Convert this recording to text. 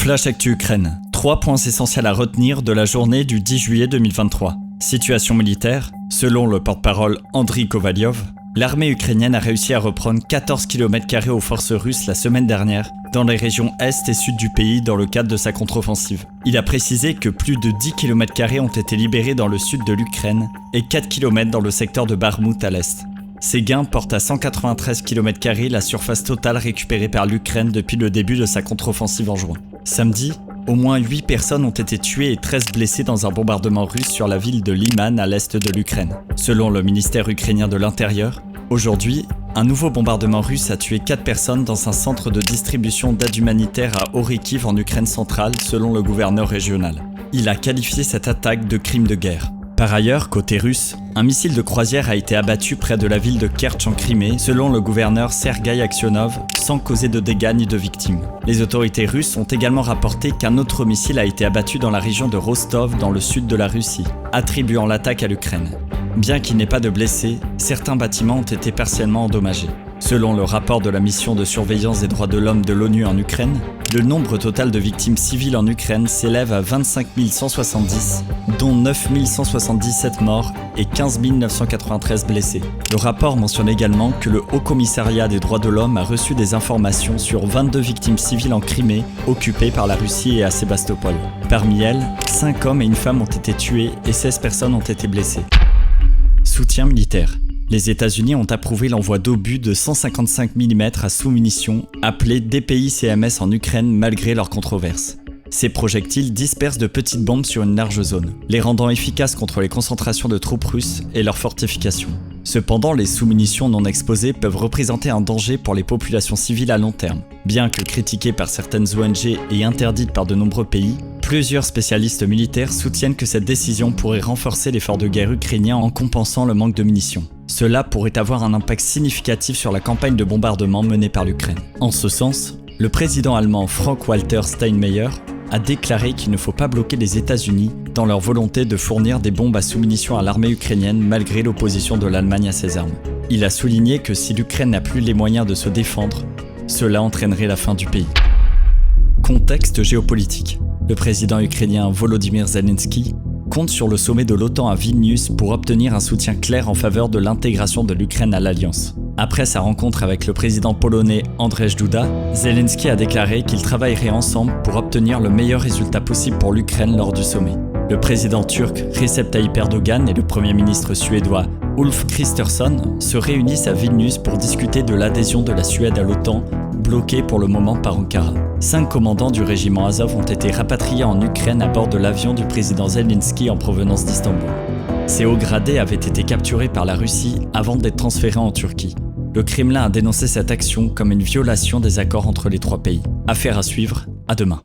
Flash Actu Ukraine. 3 points essentiels à retenir de la journée du 10 juillet 2023. Situation militaire. Selon le porte-parole Andriy Kovalyov, l'armée ukrainienne a réussi à reprendre 14 km² aux forces russes la semaine dernière dans les régions est et sud du pays dans le cadre de sa contre-offensive. Il a précisé que plus de 10 km² ont été libérés dans le sud de l'Ukraine et 4 km dans le secteur de Bakhmout à l'est. Ces gains portent à 193 km² la surface totale récupérée par l'Ukraine depuis le début de sa contre-offensive en juin. Samedi, au moins 8 personnes ont été tuées et 13 blessées dans un bombardement russe sur la ville de Liman à l'est de l'Ukraine. Selon le ministère ukrainien de l'Intérieur, aujourd'hui, un nouveau bombardement russe a tué 4 personnes dans un centre de distribution d'aide humanitaire à Orikhiv en Ukraine centrale, selon le gouverneur régional. Il a qualifié cette attaque de crime de guerre. Par ailleurs, côté russe, un missile de croisière a été abattu près de la ville de Kerch en Crimée, selon le gouverneur Sergueï Aksionov, sans causer de dégâts ni de victimes. Les autorités russes ont également rapporté qu'un autre missile a été abattu dans la région de Rostov, dans le sud de la Russie, attribuant l'attaque à l'Ukraine. Bien qu'il n'y ait pas de blessés, certains bâtiments ont été partiellement endommagés. Selon le rapport de la mission de surveillance des droits de l'homme de l'ONU en Ukraine, le nombre total de victimes civiles en Ukraine s'élève à 25 170, dont 9 177 morts et 15 993 blessés. Le rapport mentionne également que le Haut Commissariat des droits de l'homme a reçu des informations sur 22 victimes civiles en Crimée, occupée par la Russie et à Sébastopol. Parmi elles, 5 hommes et une femme ont été tués et 16 personnes ont été blessées. Soutien militaire. Les États-Unis ont approuvé l'envoi d'obus de 155 mm à sous-munitions, appelés DPI-CMS en Ukraine malgré leurs controverses. Ces projectiles dispersent de petites bombes sur une large zone, les rendant efficaces contre les concentrations de troupes russes et leurs fortifications. Cependant, les sous-munitions non exposées peuvent représenter un danger pour les populations civiles à long terme. Bien que critiquées par certaines ONG et interdites par de nombreux pays, plusieurs spécialistes militaires soutiennent que cette décision pourrait renforcer l'effort de guerre ukrainien en compensant le manque de munitions. Cela pourrait avoir un impact significatif sur la campagne de bombardement menée par l'Ukraine. En ce sens, le président allemand Frank-Walter Steinmeier a déclaré qu'il ne faut pas bloquer les États-Unis dans leur volonté de fournir des bombes à sous-munitions à l'armée ukrainienne malgré l'opposition de l'Allemagne à ces armes. Il a souligné que si l'Ukraine n'a plus les moyens de se défendre, cela entraînerait la fin du pays. Contexte géopolitique. Le président ukrainien Volodymyr Zelensky compte sur le sommet de l'OTAN à Vilnius pour obtenir un soutien clair en faveur de l'intégration de l'Ukraine à l'Alliance. Après sa rencontre avec le président polonais Andrzej Duda, Zelensky a déclaré qu'ils travailleraient ensemble pour obtenir le meilleur résultat possible pour l'Ukraine lors du sommet. Le président turc Recep Tayyip Erdogan et le premier ministre suédois Ulf Kristersson se réunissent à Vilnius pour discuter de l'adhésion de la Suède à l'OTAN, bloquée pour le moment par Ankara. 5 commandants du régiment Azov ont été rapatriés en Ukraine à bord de l'avion du président Zelensky en provenance d'Istanbul. Ces hauts gradés avaient été capturés par la Russie avant d'être transférés en Turquie. Le Kremlin a dénoncé cette action comme une violation des accords entre les 3 pays. Affaire à suivre, à demain.